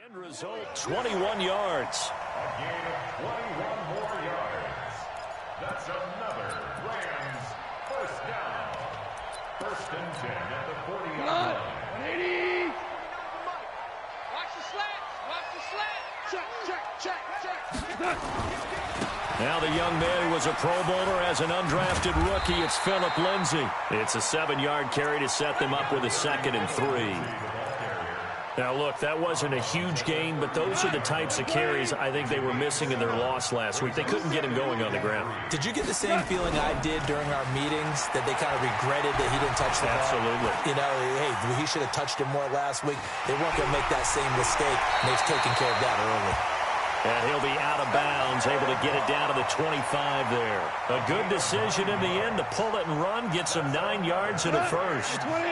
End result, 21 yards. A gain of 21 more yards. That's another Rams first down. First and 10 at the 40-yard line. 180. Watch the slats. Watch the slats. Check. Now the young man who was a Pro Bowler as an undrafted rookie, it's Phillip Lindsay. It's a 7-yard carry to set them up with a 2nd and 3. Now, look, that wasn't a huge gain, but those are the types of carries I think they were missing in their loss last week. They couldn't get him going on the ground. Did you get the same feeling I did during our meetings, that they kind of regretted that he didn't touch the ball? Absolutely. You know, hey, he should have touched it more last week. They weren't going to make that same mistake, and they've taken care of that early. And he'll be out of bounds, able to get it down to the 25 there. A good decision in the end to pull it and run, get some 9 yards and a first. 20.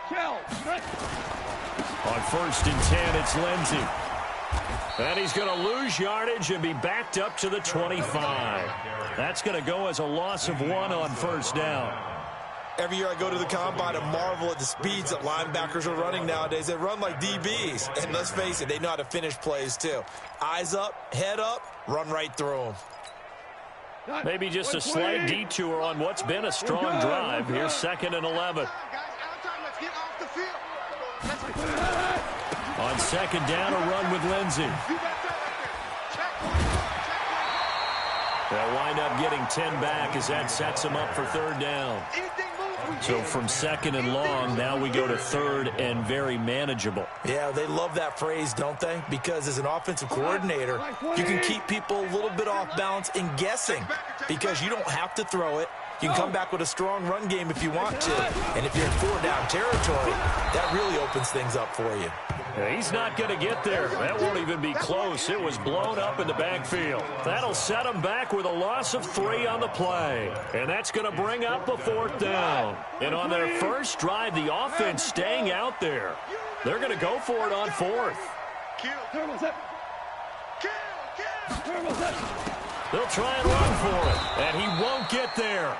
Kel. On 1st and 10, it's Lindsay. And he's going to lose yardage and be backed up to the 25. That's going to go as a loss of 1 on 1st down. Every year I go to the combine and marvel at the speeds that linebackers are running nowadays. They run like DBs. And let's face it, they know how to finish plays too. Eyes up, head up, run right through them. Maybe just a slight detour on what's been a strong drive. Here's 2nd and 11. On 2nd down, a run with Lindsay. They'll wind up getting 10 back as that sets them up for 3rd down. So from 2nd and long, now we go to 3rd and very manageable. Yeah, they love that phrase, don't they? Because as an offensive coordinator, you can keep people a little bit off balance and guessing because you don't have to throw it. You can come back with a strong run game if you want to. And if you're in 4-down territory, that really opens things up for you. Yeah, he's not going to get there. That won't even be close. It was blown up in the backfield. That'll set him back with a loss of 3 on the play. And that's going to bring up a 4th down. And on their first drive, the offense staying out there. They're going to go for it on 4th. They'll try and run for it, and he won't get there.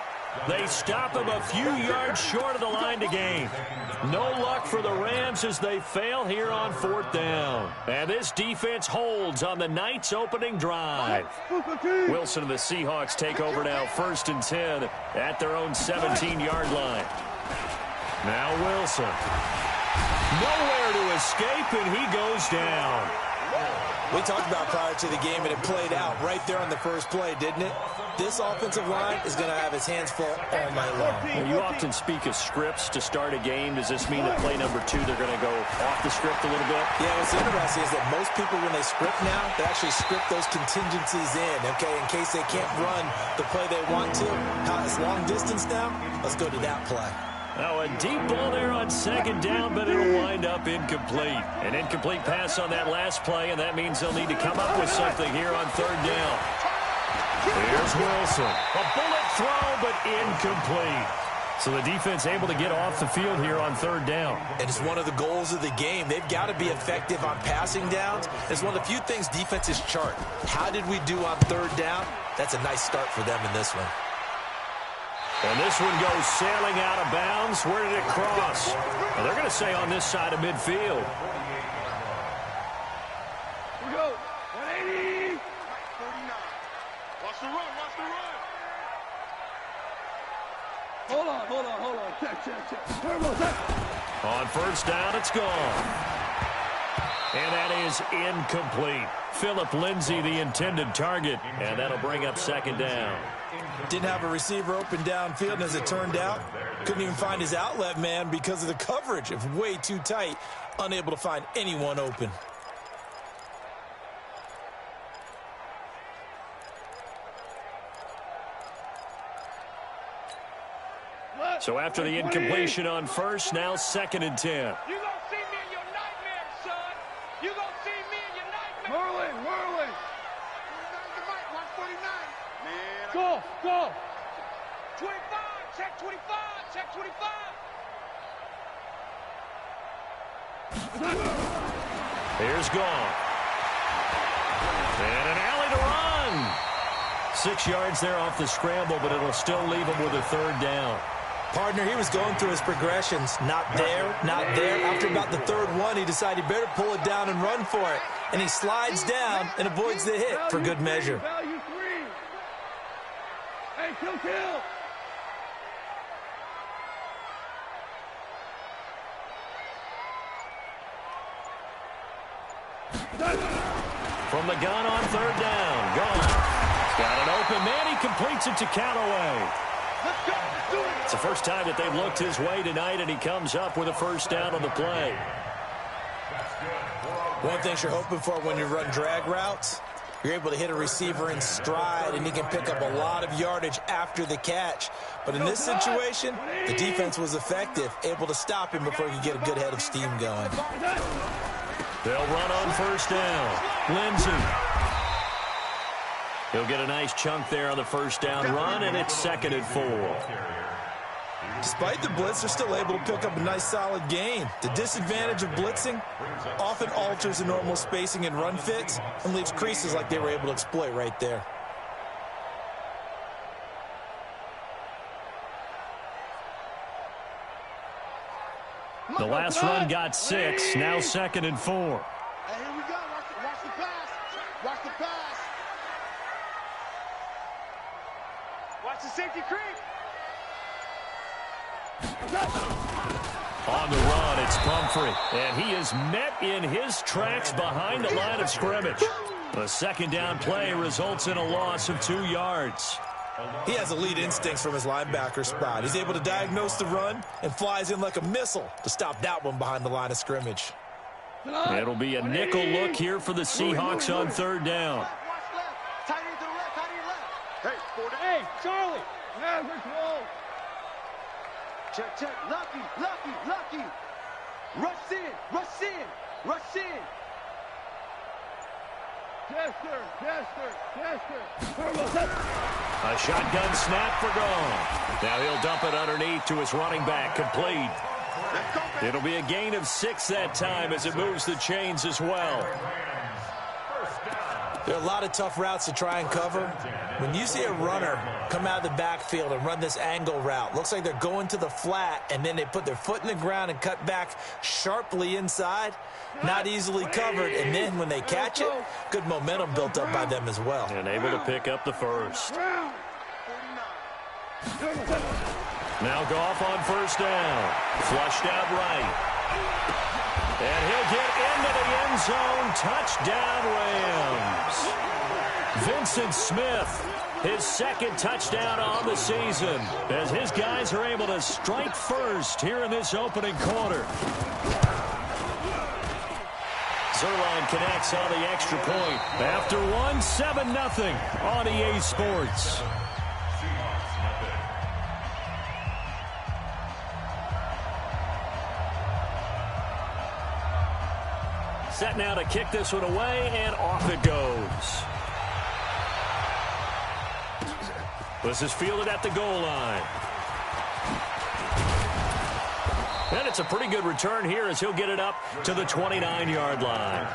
They stop him a few yards short of the line to gain. No luck for the Rams as they fail here on 4th down. And this defense holds on the night's opening drive. Wilson and the Seahawks take over now 1st and 10 at their own 17-yard line. Now Wilson. Nowhere to escape, and he goes down. We talked about prior to the game, and it played out right there on the first play, didn't it? This offensive line is going to have his hands full all night long. You often speak of scripts to start a game. Does this mean that play number 2, they're going to go off the script a little bit? Yeah, what's interesting is that most people, when they script now, they actually script those contingencies in, okay, in case they can't run the play they want to. It's long distance now. Let's go to that play. Now a deep ball there on 2nd down, but it'll wind up incomplete. An incomplete pass on that last play, and that means they'll need to come up with something here on 3rd down. Here's Wilson. A bullet throw, but incomplete. So the defense able to get off the field here on 3rd down. And it's one of the goals of the game. They've got to be effective on passing downs. It's one of the few things defenses chart. How did we do on 3rd down? That's a nice start for them in this one. And this one goes sailing out of bounds. Where did it cross? Well, they're going to say on this side of midfield. Here we go. 180. 49. Watch the run. Hold on. Check. On 1st down, it's gone. And that is incomplete. Phillip Lindsay, the intended target. And that'll bring up 2nd down. Didn't have a receiver open downfield, and as it turned out, couldn't even find his outlet man because of the coverage. It was way too tight, unable to find anyone open. So after the incompletion on 1st, now 2nd and 10. You gonna see me in your nightmare, son. You gonna see me in your nightmare. Whirling. Go. 25. Check 25. Here's gone. And an alley to run. 6 yards there off the scramble, but it'll still leave him with a third down. Partner, he was going through his progressions. Not there, not there. After about the third one, he decided he better pull it down and run for it. And he slides down and avoids the hit for good measure. Hey, kill. From the gun on third down. Gone. He's got an open man. He completes it to Callaway. It's the first time that they've looked his way tonight, and he comes up with a first down on the play. One thing you're hoping for when you run drag routes, you're able to hit a receiver in stride, and he can pick up a lot of yardage after the catch. But in this situation, the defense was effective, able to stop him before he could get a good head of steam going. They'll run on first down. Lindsey. He'll get a nice chunk there on the first down run, and it's 2nd and 4. Despite the blitz, they're still able to pick up a nice solid gain. The disadvantage of blitzing often alters the normal spacing and run fits and leaves creases like they were able to exploit right there. The last run got 6, now 2nd and 4. Hey, here we go. Watch the pass. Watch the pass. Watch the safety creep. On the run, it's Pumphrey, and he is met in his tracks behind the line of scrimmage. The second down play results in a loss of 2 yards. He has elite instincts from his linebacker spot. He's able to diagnose the run and flies in like a missile to stop that one behind the line of scrimmage. It'll be a nickel look here for the Seahawks on third down. Watch left. Tight end to the left. Tight end left. Hey, Charlie. Average roll. Check. Lucky. Rush in. Chester. A shotgun snap for Gone. Now he'll dump it underneath to his running back, complete. It'll be a gain of 6 that time as it moves the chains as well. There are a lot of tough routes to try and cover. When you see a runner come out of the backfield and run this angle route, looks like they're going to the flat, and then they put their foot in the ground and cut back sharply inside. Not easily covered, and then when they catch it, good momentum built up by them as well. And able to pick up the first. Now Goff on first down. Flushed out right. And he'll get into the end zone. Touchdown, Rams. Vincent Smith, his 2nd touchdown on the season, as his guys are able to strike first here in this opening quarter. Zerline connects on the extra point. After one, 7-0 on EA Sports. Set now to kick this one away, and off it goes. This is fielded at the goal line. And it's a pretty good return here as he'll get it up to the 29-yard line.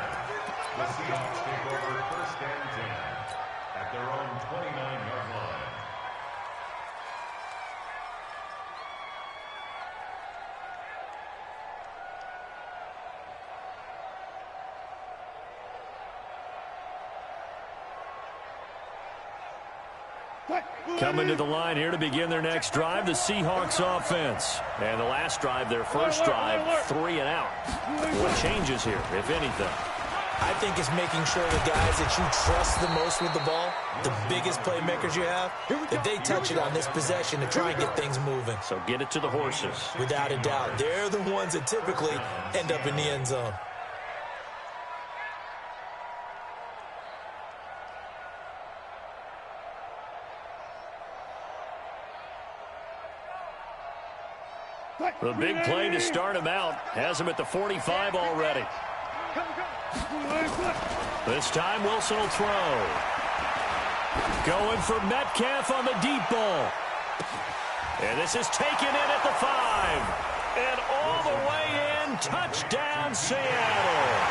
The Seahawks take over 1st and 10 at their own 29-yard line. Coming to the line here to begin their next drive, the Seahawks offense. And the last drive, their first drive, 3 and out. What changes here, if anything? I think it's making sure the guys that you trust the most with the ball, the biggest playmakers you have, that they touch it on this possession to try and get things moving. So get it to the horses. Without a doubt. They're the ones that typically end up in the end zone. The big play to start him out has him at the 45 already. This time Wilson will throw. Going for Metcalf on the deep ball. And this is taken in at the 5. And all the way in, touchdown Seattle.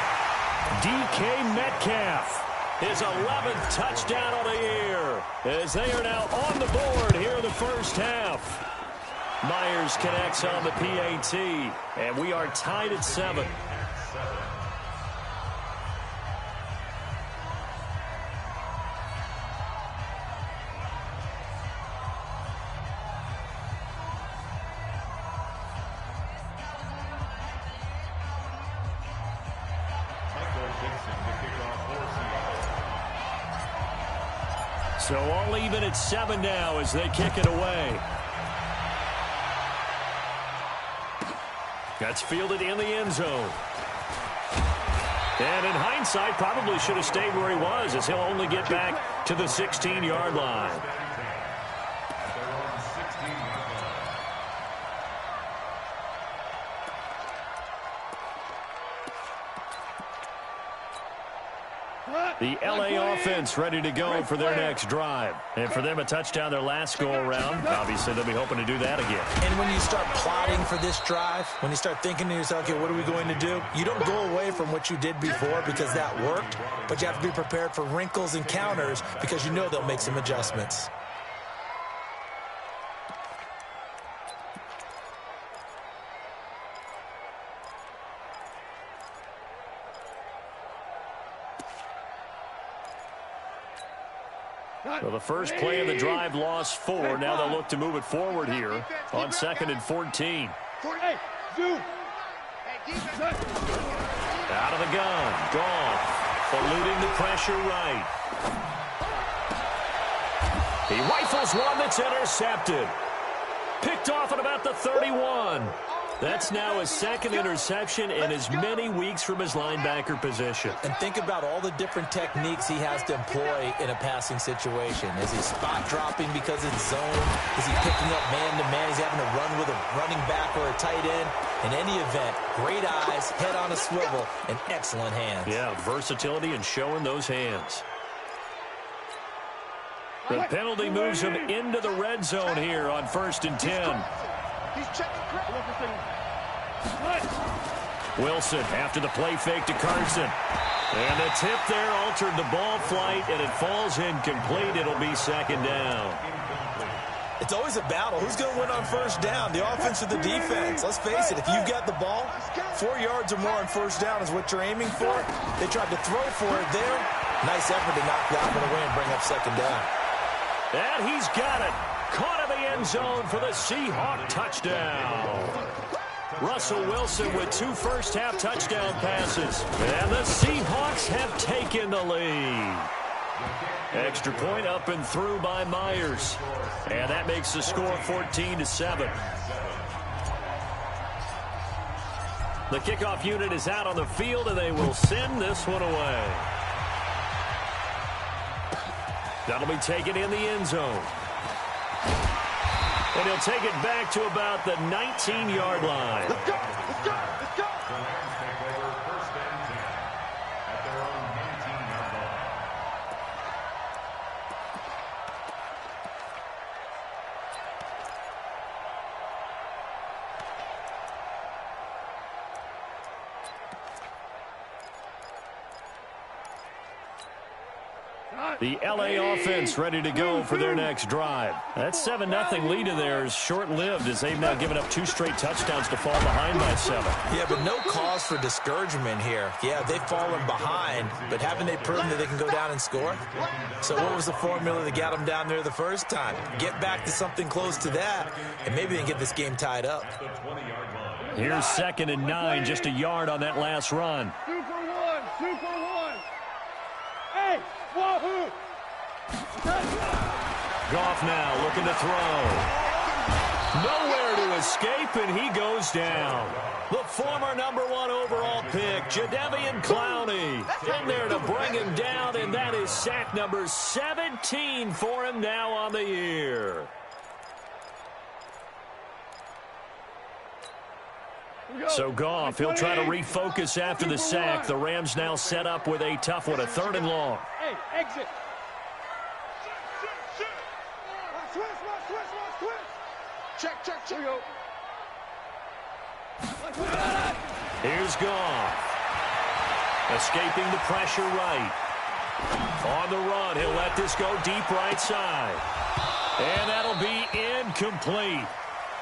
DK Metcalf. his 11th touchdown of the year, as they are now on the board here in the first half. Myers connects on the PAT, and we are tied at 7. So all even at 7 now as they kick it away. That's fielded in the end zone. And in hindsight, probably should have stayed where he was, as he'll only get back to the 16-yard line. The LA offense ready to go for their next drive. And for them, a touchdown their last go-around. Obviously, they'll be hoping to do that again. And when you start plotting for this drive, when you start thinking to yourself, okay, what are we going to do? You don't go away from what you did before because that worked, but you have to be prepared for wrinkles and counters because you know they'll make some adjustments. So the first play of the drive lost 4. Now they'll look to move it forward here on 2nd and 14. Out of the gun. Goff eluding the pressure right. He rifles one that's intercepted. Picked off at about the 31. That's now his 2nd interception in as many weeks from his linebacker position. And think about all the different techniques he has to employ in a passing situation. Is he spot dropping because it's zone? Is he picking up man-to-man? He's having to run with a running back or a tight end. In any event, great eyes, head on a swivel, and excellent hands. Yeah, versatility and showing those hands. The penalty moves him into the red zone here on 1st and 10. He's checking Wilson after the play fake to Carson. And the tip there altered the ball flight, and it falls incomplete. It'll be 2nd down. It's always a battle. Who's going to win on 1st down, the offense or the defense? Let's face it, if you've got the ball, 4 yards or more on 1st down is what you're aiming for. They tried to throw for it there. Nice effort to knock that one away and bring up 2nd down. And he's got it. Caught in the end zone for the Seahawk touchdown. Russell Wilson with 2 first-half touchdown passes. And the Seahawks have taken the lead. Extra point up and through by Myers. And that makes the score 14-7. The kickoff unit is out on the field, and they will send this one away. That'll be taken in the end zone. And he'll take it back to about the 19-yard line. Let's go! Let's go! Let's go! The Rams take over 1st and 10 at their own 19-yard line. The LA offense ready to go for their next drive. That 7-0 lead of theirs short-lived as they've now given up 2 straight touchdowns to fall behind by 7. Yeah, but no cause for discouragement here. Yeah, they've fallen behind, but haven't they proven that they can go down and score? So what was the formula that got them down there the first time? Get back to something close to that, and maybe they can get this game tied up. Here's 2nd and 9, just a yard on that last run. 2 for 1! 2 for 1! Hey! Wahoo! Goff now looking to throw. Nowhere to escape, and he goes down. The former #1 overall pick, Jadeveon Clowney, in there to bring him down, and that is sack number 17 for him now on the year. So Goff, he'll try to refocus after the sack. The Rams now set up with a tough one, a 3rd and long. Hey, exit. Switch. Check. Here we go. Here's Goff. Escaping the pressure right. On the run, he'll let this go deep right side. And that'll be incomplete.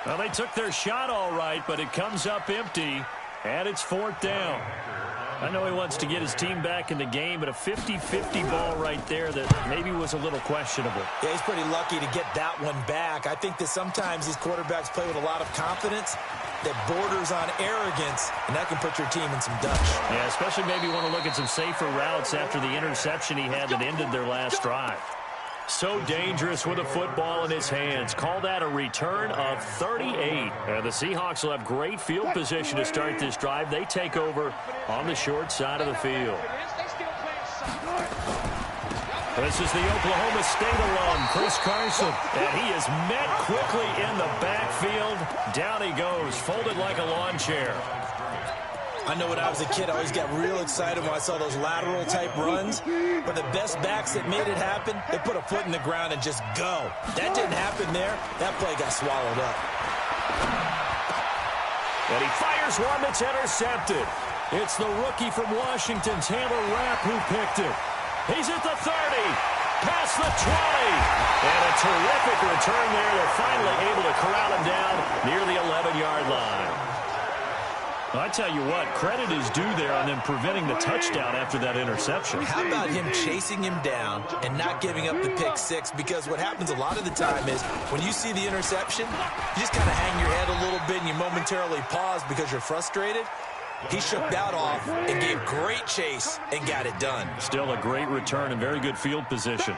Well, they took their shot all right, but it comes up empty, and it's 4th down. I know he wants to get his team back in the game, but a 50-50 ball right there that maybe was a little questionable. Yeah, he's pretty lucky to get that one back. I think that sometimes these quarterbacks play with a lot of confidence that borders on arrogance, and that can put your team in some dutch. Yeah, especially maybe want to look at some safer routes after the interception he had that ended their last drive. So dangerous with a football in his hands. Call that a return of 38. And the Seahawks will have great field position to start this drive. They take over on the short side of the field. This is the Oklahoma State alum, Chris Carson. And he is met quickly in the backfield. Down he goes, folded like a lawn chair. I know when I was a kid, I always got real excited when I saw those lateral-type runs. But the best backs that made it happen, they put a foot in the ground and just go. That didn't happen there. That play got swallowed up. And he fires one that's intercepted. It's the rookie from Washington, Taylor Rapp, who picked it. He's at the 30, past the 20. And a terrific return there. They're finally able to corral him down near the 11-yard line. I tell you what, credit is due there on them preventing the touchdown after that interception. How about him chasing him down and not giving up the pick six? Because what happens a lot of the time is when you see the interception, you just kind of hang your head a little bit and you momentarily pause because you're frustrated. He shook that off and gave great chase and got it done. Still a great return and very good field position.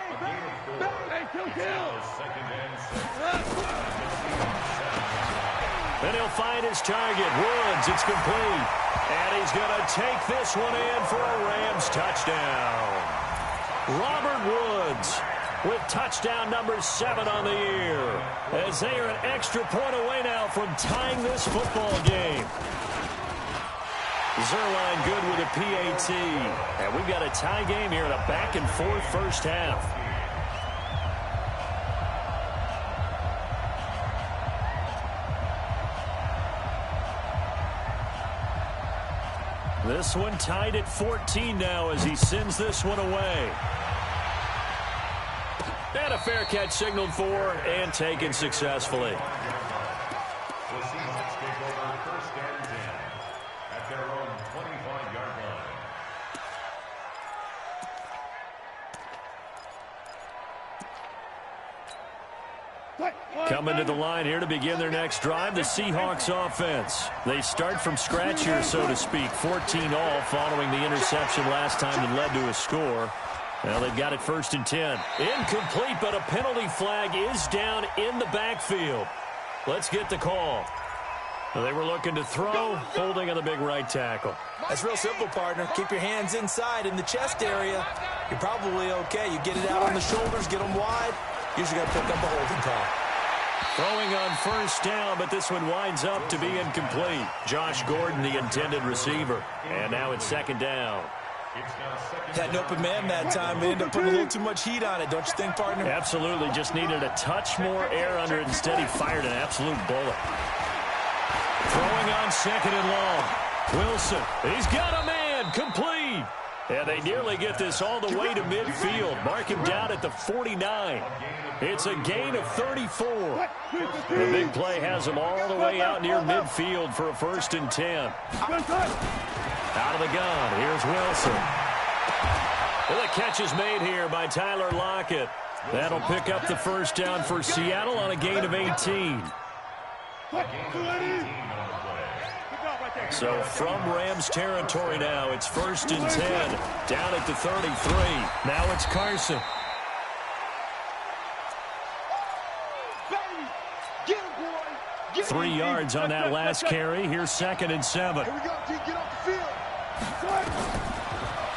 Then he'll find his target, Woods. It's complete. And he's going to take this one in for a Rams touchdown. Robert Woods with touchdown number 7 on the year, as they are an extra point away now from tying this football game. Zerline good with a PAT. And we've got a tie game here in a back-and-forth first half. This one tied at 14 now as he sends this one away. And a fair catch signaled for and taken successfully. The Seahawks take over 1st and 10 at their own 25-yard line. Coming to the line here to begin their next drive, the Seahawks offense. They start from scratch here, so to speak. 14 all following the interception last time that led to a score. Well, they've got it 1st and 10. Incomplete, but a penalty flag is down in the backfield. Let's get the call. They were looking to throw, holding on the big right tackle. That's real simple, partner. Keep your hands inside in the chest area. You're probably okay. You get it out on the shoulders, get them wide. Usually going to pick up a holding call. Throwing on 1st down, but this one winds up to be incomplete. Josh Gordon, the intended receiver. And now it's 2nd down. Had an open man that time. They ended up putting a little too much heat on it, don't you think, partner? Absolutely. Just needed a touch more air under it. Instead, he fired an absolute bullet. Throwing on 2nd and long. Wilson, he's got a man. Complete. And they nearly get this all the way to midfield. Mark him down at the 49. It's a gain of 34. The big play has him all the way out near midfield for a 1st and 10. Out of the gun, here's Wilson. Well, the catch is made here by Tyler Lockett. That'll pick up the 1st down for Seattle on a gain of 18. So from Rams territory now, it's 1st and 10, down at the 33. Now it's Carson. Get him, boy. 3 yards on that last carry. Here's 2nd and 7. Here we go, G. Get off the field.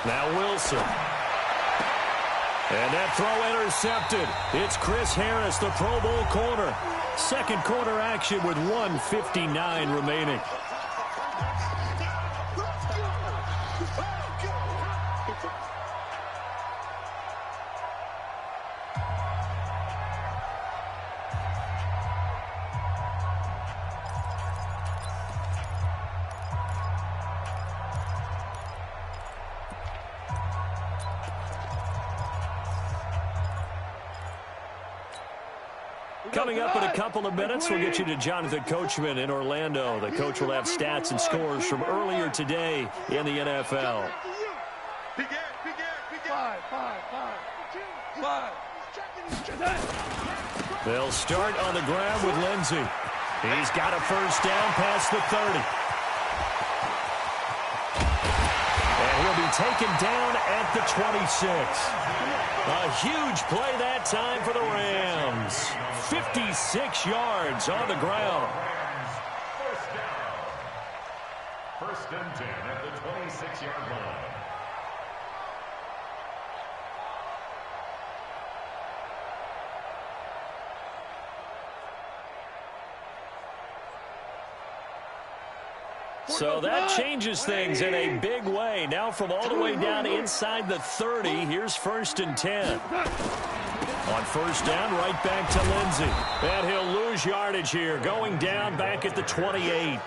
Now Wilson. And that throw intercepted. It's Chris Harris, the Pro Bowl corner. 2nd quarter action with 1:59 remaining. Coming up in a couple of minutes, we'll get you to Jonathan Coachman in Orlando. The coach will have stats and scores from earlier today in the NFL. They'll start on the ground with Lindsey. He's got a first down past the 30. And he'll be taken down at the 26. A huge play that time for the Rams. 56 yards on the ground. First and 10 at the 26-yard line. So that changes things in a big way. Now from all the way down inside the 30, here's first and 10. On first down, right back to Lindsey. And he'll lose yardage here, going down back at the 28.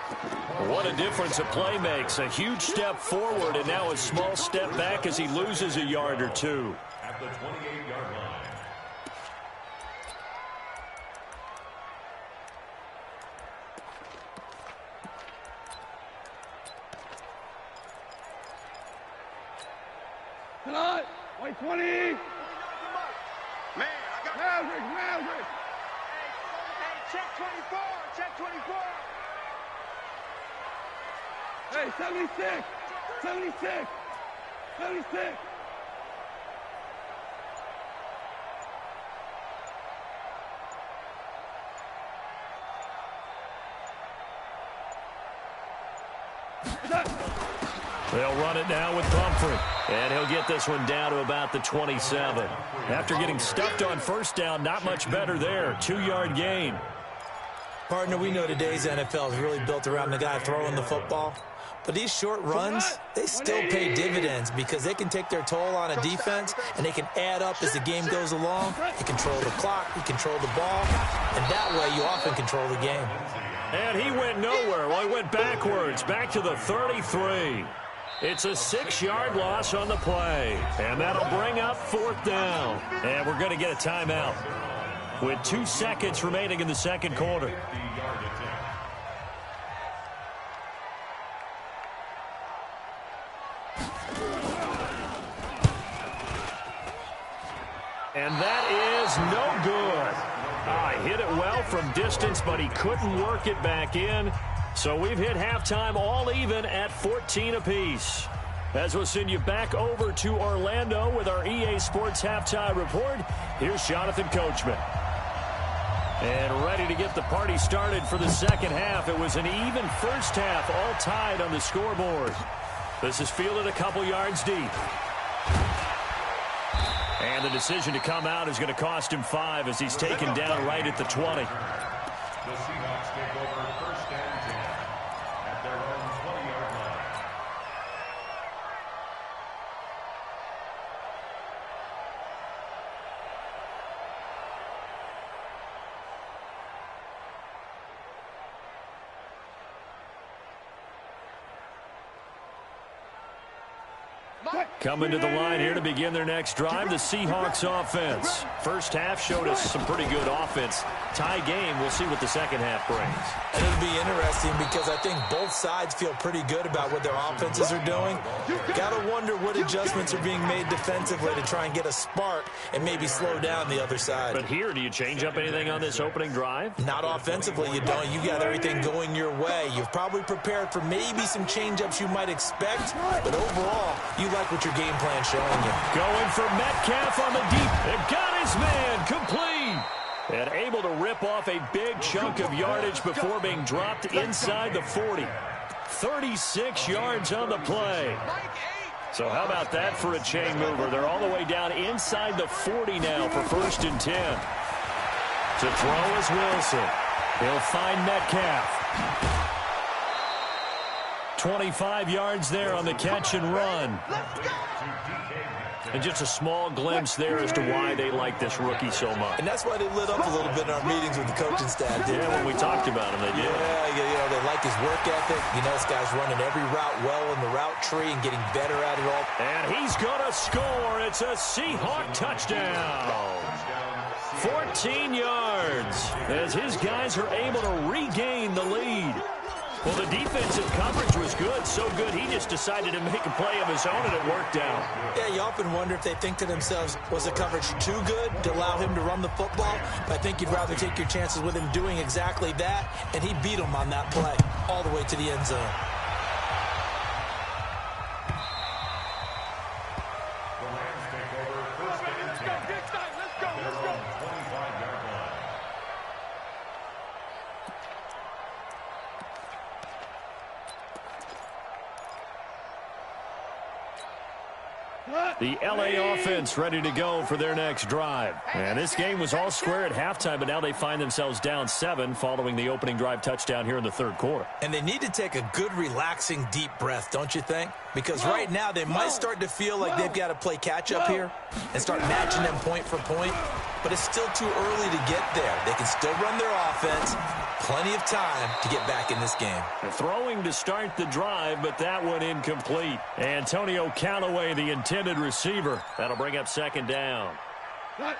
What a difference a play makes. A huge step forward and now a small step back as he loses a yard or two. At the 28-yard line. Tonight, white 20. Man, I got Maverick. Hey, check 24. Check 24. Hey, 76. 76. 76. They'll run it now with Pumphrey. And he'll get this one down to about the 27. After getting stuffed on first down, not much better there. 2-yard gain. Partner, we know today's NFL is really built around the guy throwing the football. But these short runs, they still pay dividends because they can take their toll on a defense and they can add up as the game goes along. You control the clock, you control the ball, and that way you often control the game. And he went nowhere. Well, he went backwards, back to the 33. It's a 6-yard loss on the play. And that'll bring up fourth down. And we're going to get a timeout with 2 seconds remaining in the second quarter. And that is no good. Hit it well from distance, but he couldn't work it back in. So we've hit halftime all even at 14 apiece. As we'll send you back over to Orlando with our EA Sports Halftime Report, here's Jonathan Coachman. And ready to get the party started for the second half. It was an even first half, all tied on the scoreboard. This is fielded a couple yards deep. And the decision to come out is going to cost him 5 as he's taken down right at the 20. The Seahawks take over first and 10 at their own 20-yard line. Coming to the line here to begin their next drive, the Seahawks offense. First half showed us some pretty good offense. Tie game, we'll see what the second half brings. And it'll be interesting because I think both sides feel pretty good about what their offenses are doing. Got to wonder what adjustments are being made defensively to try and get a spark and maybe slow down the other side. But here, do you change up anything on this opening drive? Not offensively, you don't. You got everything going your way. You've probably prepared for maybe some change-ups you might expect, but overall, you like what your game plan showing you. Going for Metcalf on the deep. And got his man complete. And able to rip off a big chunk of yardage before being dropped inside the 40. 36 yards on the play. So how about that for a chain mover? They're all the way down inside the 40 now for first and 10. To throw is Wilson. He'll find Metcalf. 25 yards there on the catch and run. And just a small glimpse there as to why they like this rookie so much. And that's why they lit up a little bit in our meetings with the coaching staff. Yeah, when we talked about him, they did. Yeah, they like his work ethic. You know, this guy's running every route well in the route tree and getting better at it all. And he's going to score. It's a Seahawk touchdown. 14 yards as his guys are able to regain the lead. Well, the defensive coverage was good, so good he just decided to make a play of his own, and it worked out. Yeah, you often wonder if they think to themselves, was the coverage too good to allow him to run the football? I think you'd rather take your chances with him doing exactly that, and he beat him on that play all the way to the end zone. The LA offense ready to go for their next drive. And this game was all square at halftime, but now they find themselves down 7 following the opening drive touchdown here in the third quarter. And they need to take a good, relaxing, deep breath, don't you think? Because right now they might start to feel like they've got to play catch-up here and start matching them point for point. But it's still too early to get there. They can still run their offense. Plenty of time to get back in this game. Throwing to start the drive, but that one incomplete. Antonio Callaway, the intended receiver. That'll bring up second down.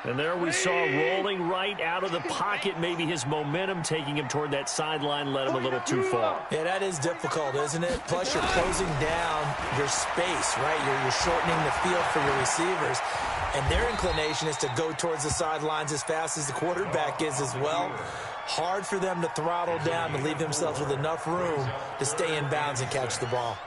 And there we saw rolling right out of the pocket. Maybe his momentum taking him toward that sideline led him a little too far. Yeah, that is difficult, isn't it? Plus, you're closing down your space, right? You're shortening the field for your receivers. And their inclination is to go towards the sidelines as fast as the quarterback is as well. Hard for them to throttle down and leave themselves with enough room to stay in bounds and catch the ball.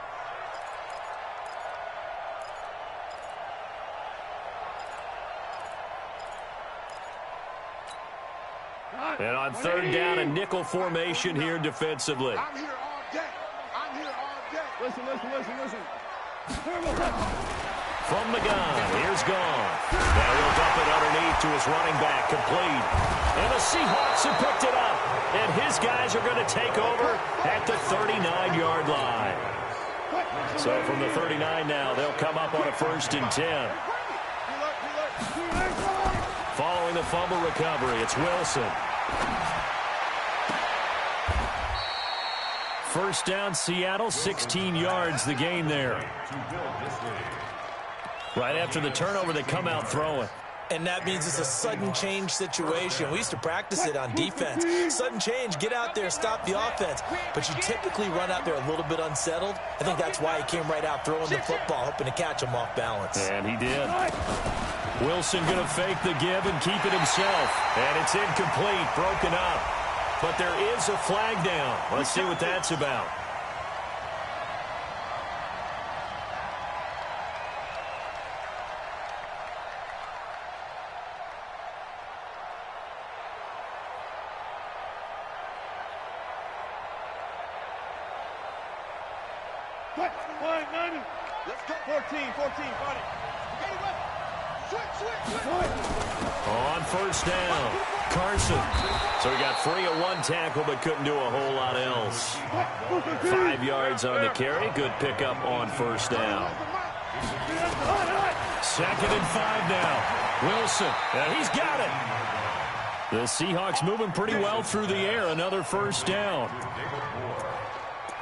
And on third down, a nickel formation here defensively. I'm here all day. I'm here all day. Listen. From the gun, here's Gone. Now he'll dump it underneath to his running back, complete. And the Seahawks have picked it up. And his guys are going to take over at the 39-yard line. So from the 39 now, they'll come up on a 1st and 10. Following the fumble recovery, it's Wilson. First down, Seattle, 16 yards, the gain there. Right after the turnover, they come out throwing. And that means it's a sudden change situation. We used to practice it on defense. Sudden change, get out there, stop the offense. But you typically run out there a little bit unsettled. I think that's why he came right out throwing the football, hoping to catch him off balance. And he did. Wilson going to fake the give and keep it himself. And it's incomplete, broken up. But there is a flag down. Let's see what that's about. Let's go. 14, buddy. On first down, Carson. So he got free of one tackle, but couldn't do a whole lot else. 5 yards on the carry. Good pickup on first down. 2nd and 5 now. Wilson, and he's got it. The Seahawks moving pretty well through the air. Another first down.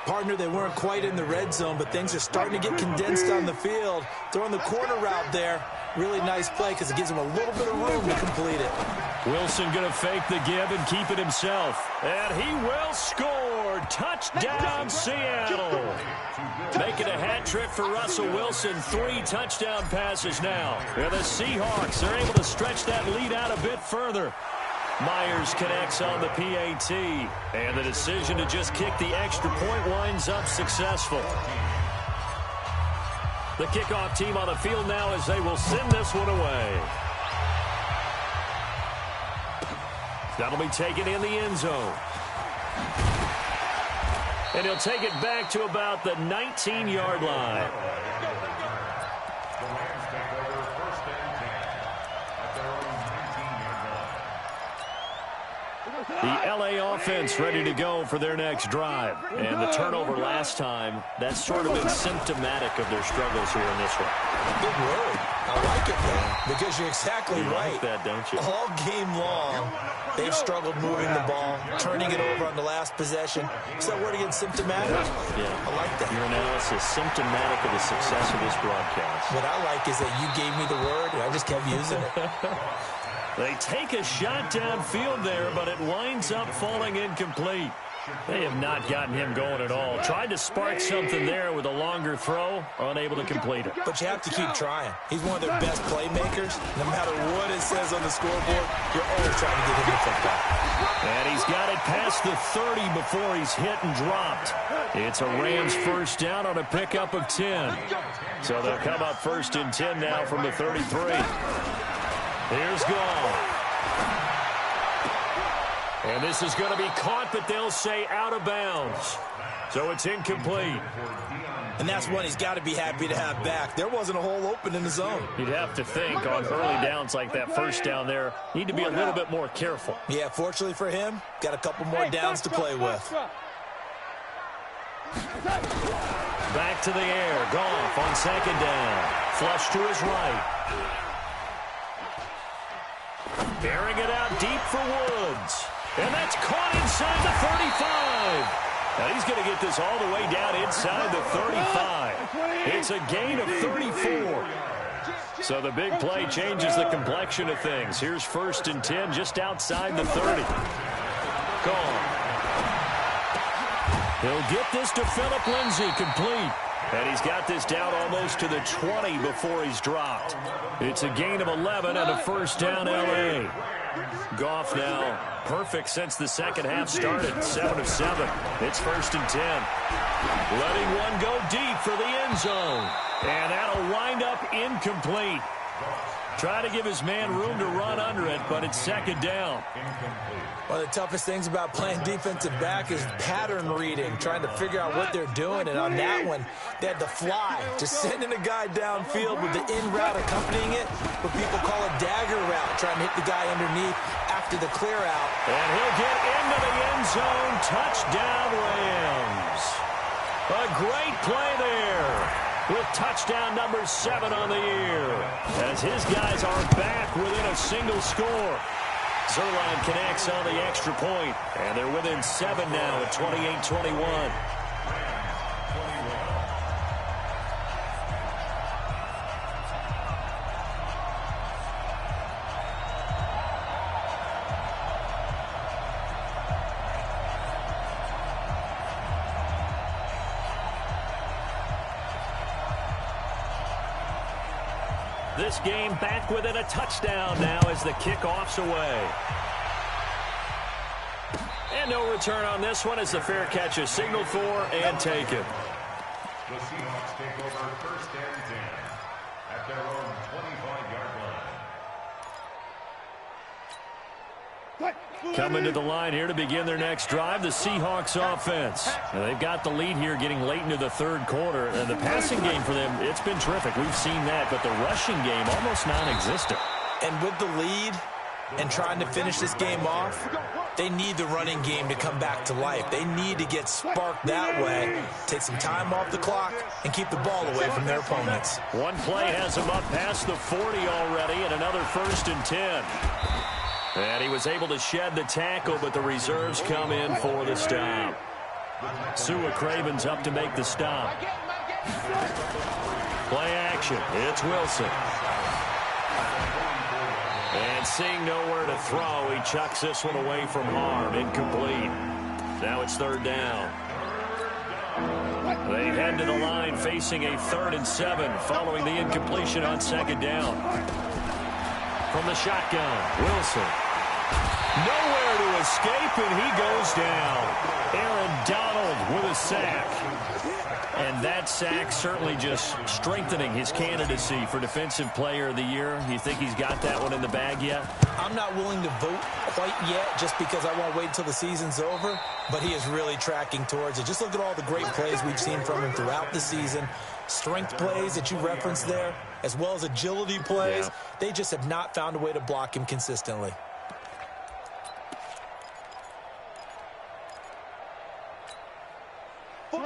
Partner, they weren't quite in the red zone, but things are starting to get condensed on the field. Throwing the corner route there. Really nice play because it gives him a little bit of room to complete it. Wilson going to fake the give and keep it himself. And he will score. Touchdown, Seattle. Making a hat trick for Russell Wilson. 3 touchdown passes now. And the Seahawks are able to stretch that lead out a bit further. Myers connects on the PAT. And the decision to just kick the extra point winds up successful. The kickoff team on the field now as they will send this one away. That'll be taken in the end zone. And he'll take it back to about the 19-yard line. The LA offense ready to go for their next drive. And the turnover last time, that's sort of been symptomatic of their struggles here in this one. Big word. I like it, though, because you're exactly right. You like that, don't you? All game long, they've struggled moving the ball, turning it over on the last possession. Is that word again, symptomatic? Yeah. I like that. Your analysis, symptomatic of the success of this broadcast. What I like is that you gave me the word, and I just kept using it. They take a shot downfield there, but it winds up falling incomplete. They have not gotten him going at all. Tried to spark something there with a longer throw, unable to complete it. But you have to keep trying. He's one of their best playmakers. No matter what it says on the scoreboard, you're always trying to get him the football. And he's got it past the 30 before he's hit and dropped. It's a Rams first down on a pickup of 10. So they'll come up first and 10 now from the 33. Here's Gall. And this is going to be caught, but they'll say out of bounds. So it's incomplete. And that's one he's got to be happy to have back. There wasn't a hole open in the zone. You'd have to think on early downs like that first down there, need to be a little bit more careful. Yeah, fortunately for him, got a couple more downs to play with. Back to the air. Goff on second down. Flush to his right. Bearing it out deep for Woods. And that's caught inside the 35. Now he's going to get this all the way down inside the 35. It's a gain of 34. So the big play changes the complexion of things. Here's first and 10 just outside the 30. Gone. He'll get this to Phillip Lindsay, complete. And he's got this down almost to the 20 before he's dropped. It's a gain of 11 and a first down L.A. Goff now perfect since the second half started. 7 of 7. It's first and 10. Letting one go deep for the end zone. And that'll wind up incomplete. Try to give his man room to run under it, but it's second down. One of the toughest things about playing defensive back is pattern reading, trying to figure out what they're doing. And on that one, they had to fly, just sending a guy downfield with the in route accompanying it, what people call a dagger route, trying to hit the guy underneath after the clear out. And he'll get into the end zone. Touchdown, Rams. A great play there, with touchdown number 7 on the year, as his guys are back within a single score. Zerline connects on the extra point, and they're within 7 now at 28-21. This game back within a touchdown now as the kickoff's away. And no return on this one as the fair catch is signaled for and taken. The Seahawks take over first and 10 at their own 25-yard line. Coming to the line here to begin their next drive, the Seahawks offense. And they've got the lead here getting late into the third quarter. And the passing game for them, it's been terrific. We've seen that, but the rushing game almost non-existent. And with the lead and trying to finish this game off, they need the running game to come back to life. They need to get sparked that way, take some time off the clock, and keep the ball away from their opponents. One play has them up past the 40 already, and another first and 10. And he was able to shed the tackle, but the reserves come in for the stop. Sua Craven's up to make the stop. Play action. It's Wilson. And seeing nowhere to throw, he chucks this one away from harm. Incomplete. Now it's third down. They head to the line facing a 3rd and 7 following the incompletion on second down. From the shotgun, Wilson. Nowhere to escape, and he goes down. Aaron Donald with a sack. And that sack certainly just strengthening his candidacy for Defensive Player of the Year. You think he's got that one in the bag yet? I'm not willing to vote quite yet just because I won't wait until the season's over, but he is really tracking towards it. Just look at all the great plays we've seen from him throughout the season. Strength plays that you referenced there, as well as agility plays. Yeah. They just have not found a way to block him consistently.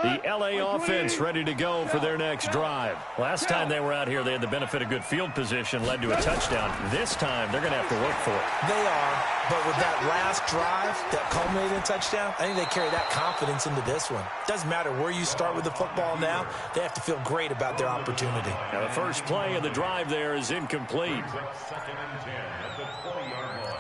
The L.A. offense ready to go for their next drive. Last time they were out here, they had the benefit of good field position, led to a touchdown. This time, they're going to have to work for it. They are, but with that last drive that culminated in a touchdown, I think they carry that confidence into this one. Doesn't matter where you start with the football now, they have to feel great about their opportunity. Now, the first play of the drive there is incomplete. Second and 10 at the 20-yard line.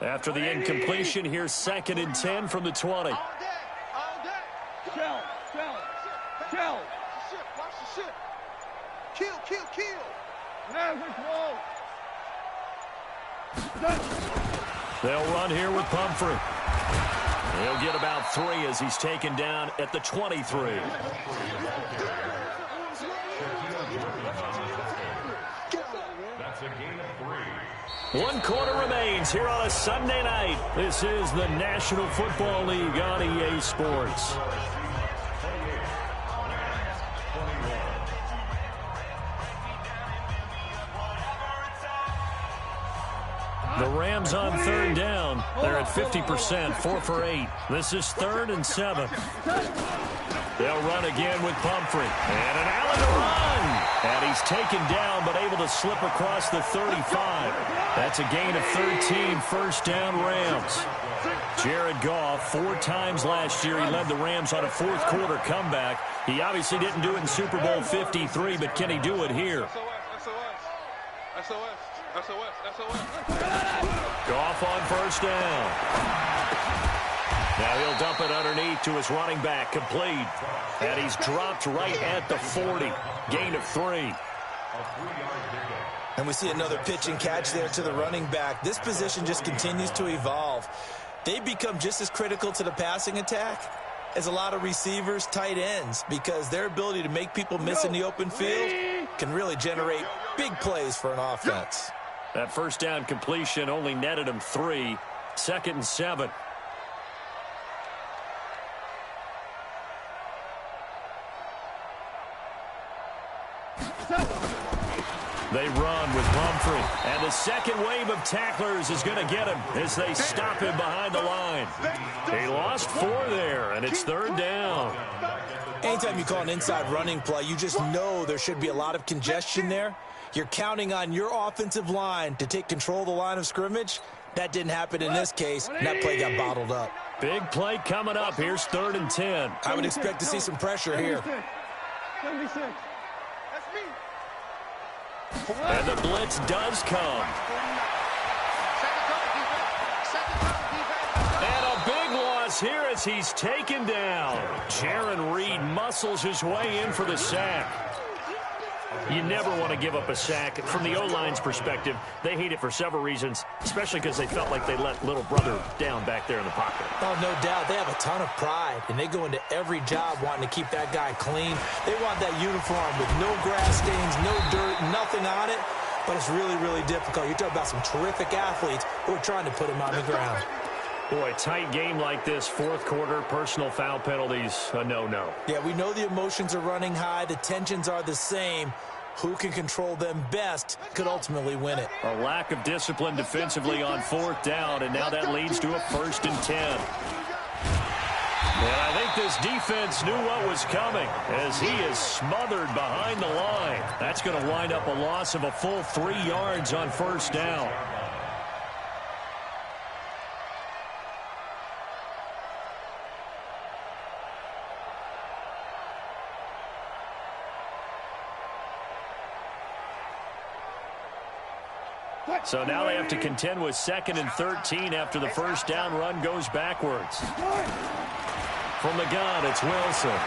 After the incompletion, here's second and 10 from the 20. All day. Shell. Watch the ship. Kill. They'll run here with Pumphrey. He'll get about 3 as he's taken down at the 23. That's a gain of 3. 1 quarter remains here on a Sunday night. This is the National Football League on EA Sports. The Rams on third down. They're at 50%, 4 for 8. This is 3rd and 7. They'll run again with Pumphrey. And an Allen to run. And he's taken down, but able to slip across the 35. That's a gain of 13, first down Rams. Jared Goff, 4 times last year, he led the Rams on a fourth quarter comeback. He obviously didn't do it in Super Bowl 53, but can he do it here? SOS. Goff on first down. Now he'll dump it underneath to his running back, complete. And he's dropped right at the 40. Gain of 3. And we see another pitch and catch there to the running back. This position just continues to evolve. They become just as critical to the passing attack as a lot of receivers, tight ends, because their ability to make people miss in the open field can really generate big plays for an offense. That first down completion only netted him 3. 2nd and 7. They run with Pumphrey. And the second wave of tacklers is going to get him as they stop him behind the line. He lost 4 there, and it's 3rd down. Anytime you call an inside running play, you just know there should be a lot of congestion there. You're counting on your offensive line to take control of the line of scrimmage. That didn't happen in this case, and that play got bottled up. Big play coming up. Here's 3rd and 10. I would expect to see some pressure here. 76. That's me. And the blitz does come. And a big loss here as he's taken down. Jaron Reed muscles his way in for the sack. You never want to give up a sack. From the O-line's perspective, they hate it for several reasons, especially because they felt like they let little brother down back there in the pocket. Oh, no doubt. They have a ton of pride, and they go into every job wanting to keep that guy clean. They want that uniform with no grass stains, no dirt, nothing on it, but it's really, really difficult. You're talking about some terrific athletes who are trying to put him on the ground. Boy, tight game like this, fourth quarter, personal foul penalties, a no-no. Yeah, we know the emotions are running high. The tensions are the same. Who can control them best could ultimately win it. A lack of discipline defensively on 4th down, and now that leads to a 1st and 10. And I think this defense knew what was coming as he is smothered behind the line. That's going to wind up a loss of a full 3 yards on 1st down. So now they have to contend with 2nd and 13 after the first down run goes backwards. From the gun, it's Wilson.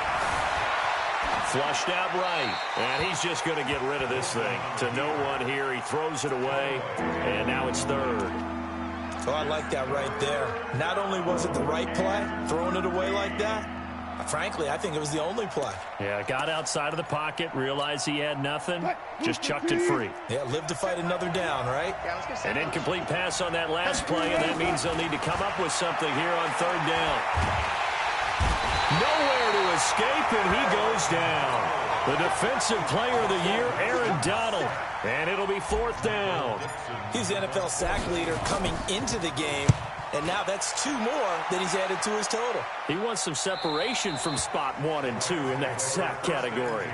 Flushed out right, and he's just going to get rid of this thing. To no one here, he throws it away, and now it's 3rd. Oh, I like that right there. Not only was it the right play, throwing it away like that, Frankly, I think it was the only play. Yeah, got outside of the pocket, realized he had nothing, just chucked it free. Yeah, live to fight another down, right? An incomplete pass on that last play, and that means they'll need to come up with something here on third down. Nowhere to escape, and he goes down. The defensive player of the year, Aaron Donald, and it'll be fourth down. He's the NFL sack leader coming into the game. And now that's 2 more that he's added to his total. He wants some separation from spot 1 and 2 in that sack category.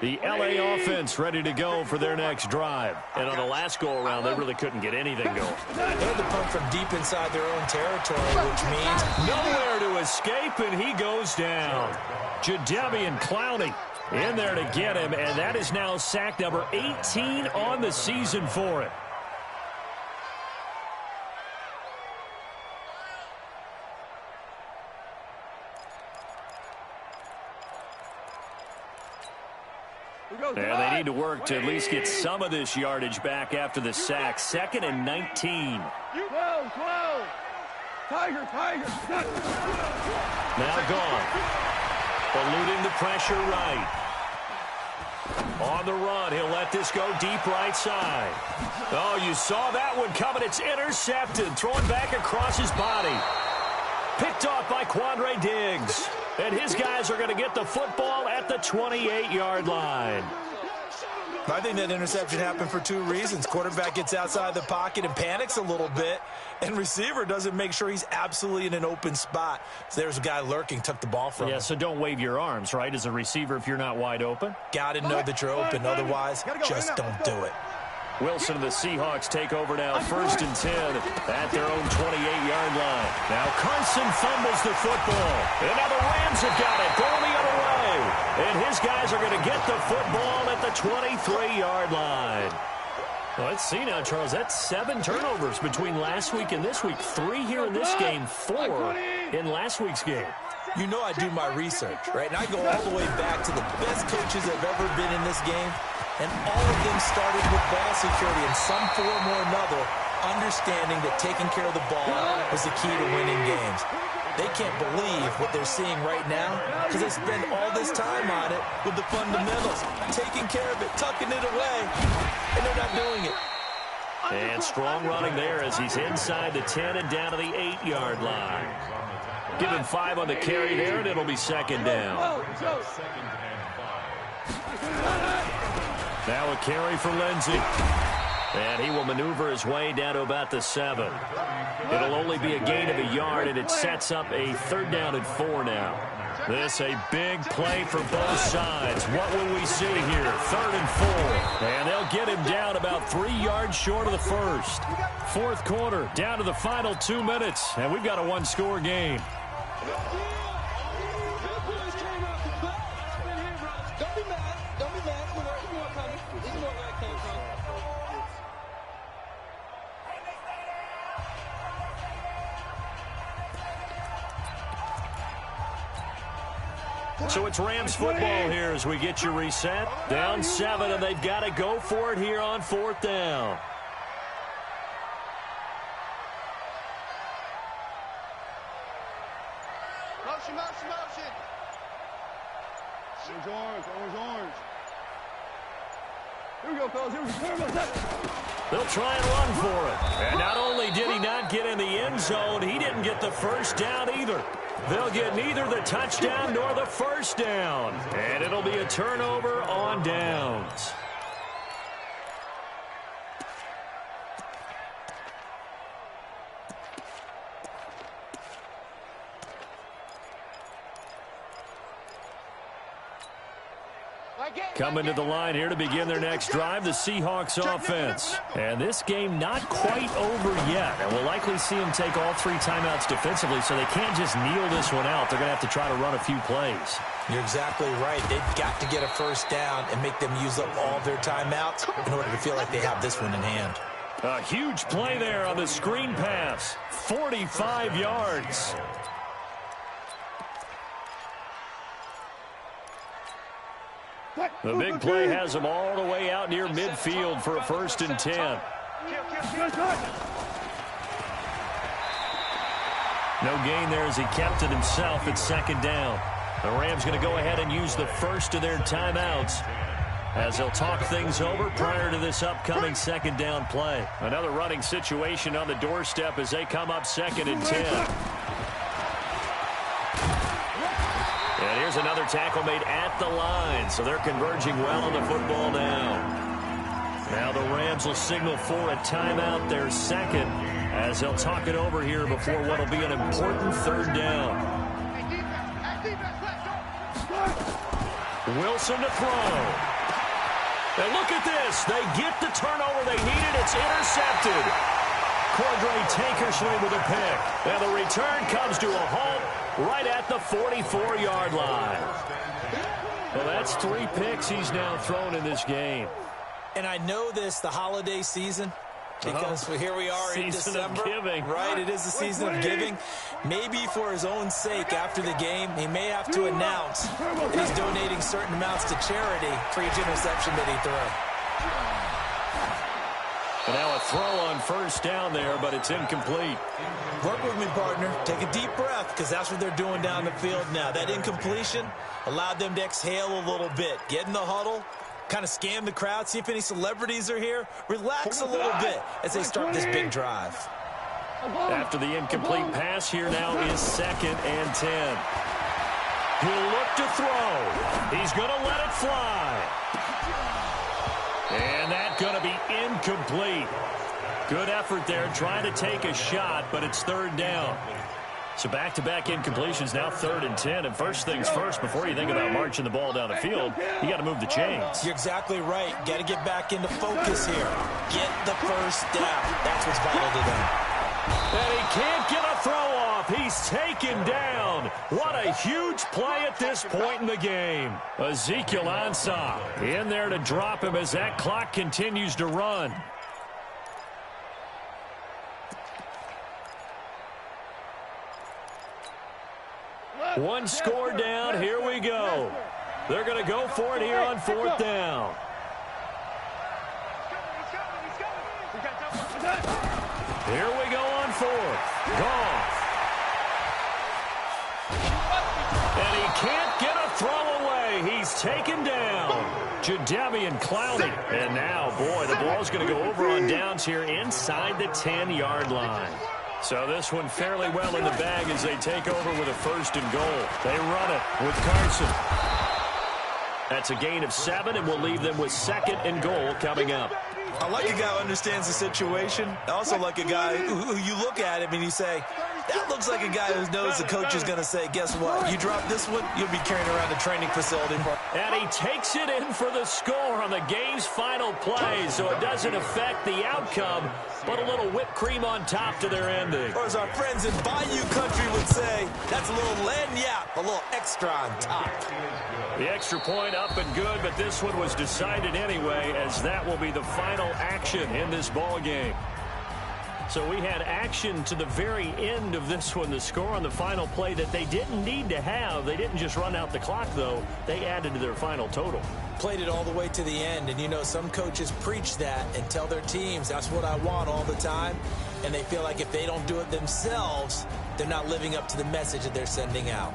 The LA offense ready to go for their next drive. And on the last go-around, they really couldn't get anything going. They had to punt from deep inside their own territory, which means nowhere to escape, and he goes down. Jadeveon Clowney in there to get him, and that is now sack number 18 on the season for him. And they need to work to at least get some of this yardage back after the sack. 2nd and 19. Tiger. Now gone. Eluding the pressure right. On the run, he'll let this go deep right side. Oh, you saw that one coming. It's intercepted. Thrown back across his body. Picked off by Quandre Diggs. And his guys are going to get the football at the 28-yard line. I think that interception happened for 2 reasons. Quarterback gets outside the pocket and panics a little bit, and receiver doesn't make sure he's absolutely in an open spot. So there's a guy lurking, took the ball from him. Yeah, so don't wave your arms, right, as a receiver if you're not wide open. Got to know that you're open. Otherwise, just don't do it. Wilson and the Seahawks take over now, 1st and 10 at their own 28-yard line. Now Carson fumbles the football. And now the Rams have got it, going the other way. And his guys are going to get the football at the 23-yard line. Well, let's see now, Charles. That's 7 turnovers between last week and this week. 3 here in this game, 4 in last week's game. You know I do my research, right? And I go all the way back to the best coaches that have ever been in this game. And all of them started with ball security in some form or another, understanding that taking care of the ball was the key to winning games. They can't believe what they're seeing right now because they spend all this time on it with the fundamentals, taking care of it, tucking it away, and they're not doing it. And strong running there as he's inside the 10 and down to the 8-yard line. Give him 5 on the carry there, and it'll be 2nd down. Now a carry for Lindsey. And he will maneuver his way down to about the 7. It'll only be a gain of a yard, and it sets up a 3rd down and 4 now. This a big play for both sides. What will we see here? 3rd and 4. And they'll get him down about 3 yards short of the first. 4th quarter, down to the final 2 minutes. And we've got a 1-score game. So it's Rams football here as we get you reset. Down 7, and they've got to go for it here on 4th down. Motion. Orange. Here we go, fellas. They'll try and run for it. And not only did he not get in the end zone, he didn't get the first down either. They'll get neither the touchdown nor the first down. And it'll be a turnover on downs. Coming to the line here to begin their next drive, the Seahawks offense. And this game not quite over yet. And we'll likely see them take all 3 timeouts defensively, so they can't just kneel this one out. They're going to have to try to run a few plays. You're exactly right. They've got to get a first down and make them use up all their timeouts in order to feel like they have this one in hand. A huge play there on the screen pass. 45 yards. The big play has him all the way out near midfield for a 1st and 10. No gain there as he kept it himself at 2nd down. The Rams going to go ahead and use the first of their timeouts as they'll talk things over prior to this upcoming 2nd down play. Another running situation on the doorstep as they come up 2nd and 10. And here's another tackle made at the line, so they're converging well on the football now. Now the Rams will signal for a timeout, their 2nd, as they'll talk it over here before what will be an important 3rd down. Wilson to throw. And look at this. They get the turnover they needed. It's intercepted. Cordray Tankersley with a pick. And the return comes to a halt right at the 44-yard line. Well, that's 3 picks he's now thrown in this game. And I know this, the holiday season, because here we are in December. Right, it is the season of giving. Maybe for his own sake after the game, he may have to announce that he's donating certain amounts to charity for each interception that he threw. And now a throw on 1st down there, but it's incomplete. Work with me, partner. Take a deep breath, because that's what they're doing down the field now. That incompletion allowed them to exhale a little bit. Get in the huddle, kind of scan the crowd, see if any celebrities are here. Relax a little bit as they start this big drive. After the incomplete pass, here now is 2nd and 10. He'll look to throw. He's going to let it fly. And that's going to be incomplete. Good effort there trying to take a shot, but it's 3rd down. So back-to-back incompletions, now 3rd and 10. And first things first, before you think about marching the ball down the field, you got to move the chains. You're exactly right. Got to get back into focus here. Get the 1st down. That's what's vital to them. And he can't get a throw off. He's taken down. What a huge play at this point in the game. Ezekiel Ansah in there to drop him as that clock continues to run. One score down. Here we go. They're going to go for it here on 4th down. Here we go on 4th. Goff. And he can't get a throw away. He's taken down. Jadeveon Clowney. And now, boy, the ball's going to go over on downs here inside the 10-yard line. So this one fairly well in the bag as they take over with a 1st and goal. They run it with Carson. That's a gain of 7, and we'll leave them with 2nd and goal coming up. I like a guy who understands the situation. I also like a guy who you look at him and you say, that looks like a guy who knows the coach is going to say, guess what? You drop this one, you'll be carrying around the training facility. And he takes it in for the score on the game's final play, so it doesn't affect the outcome, but a little whipped cream on top to their ending. Or as our friends in Bayou Country would say, that's a little lagniappe, a little extra on top. The extra point up and good, but this one was decided anyway, as that will be the final action in this ball game. So we had action to the very end of this one, the score on the final play that they didn't need to have. They didn't just run out the clock, though. They added to their final total. Played it all the way to the end, and you know some coaches preach that and tell their teams, that's what I want all the time, and they feel like if they don't do it themselves, they're not living up to the message that they're sending out.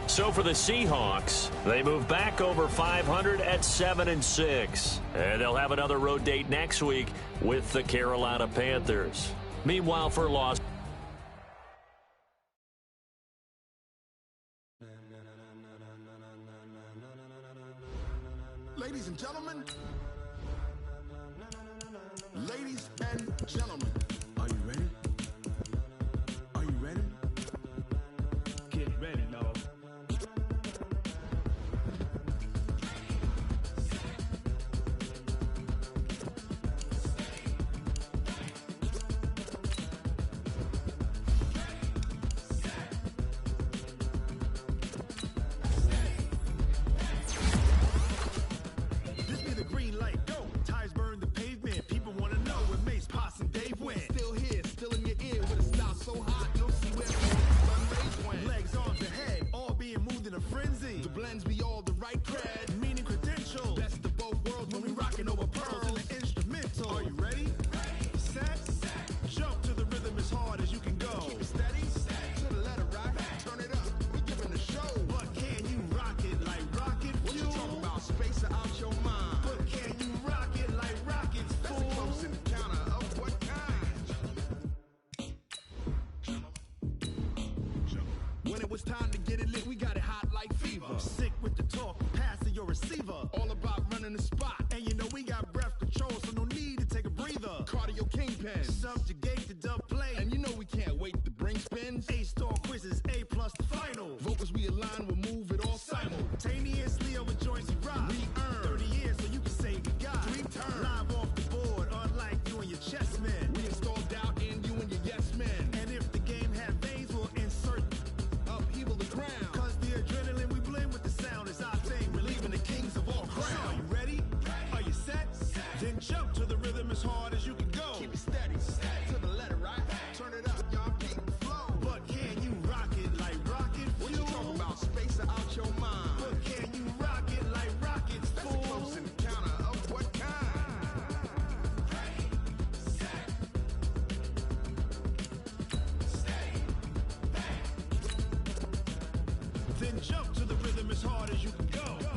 So for the Seahawks, they move back over 500 at 7-6. And they'll have another road date next week with the Carolina Panthers. Meanwhile, for Los Ladies and gentlemen, are you ready? Are you ready? Get ready, dog. This be the green light, go. Tires burn the pavement. People want to know what makes Poss and Dave win. when it was time to get it lit, we got it hot like fever. Sick with the talk, passing your receiver. All about running the spot. And you know we got breath control, so no need to take a breather. Cardio kingpin. Subjugate the dub play. And you know we can't wait to bring spins. A-star quizzes, A+ the final. Vocals we align, we'll move it all simultaneously over joints and rock. We earn 30 years so you can say we got 3 turns. Live off the board, unlike you and your chess men. We install doubt in you and your yes men. And if the game had veins, we'll insert upheaval the ground. Cause the adrenaline we blend with the sound is our thing. We're leaving the kings of all crowns. So are you ready? Are you set? Then jump to the rhythm as hard as you can go. Keep it steady, to the letter, right? Turn it up, y'all, keep the flow. But can you rock it like rocket fuel? What you talking about? Space out your mind. But can you rock it like rockets, That's fool? a close encounter of what kind? Ready, set, stay, bang. Then jump to the rhythm as hard as you can go.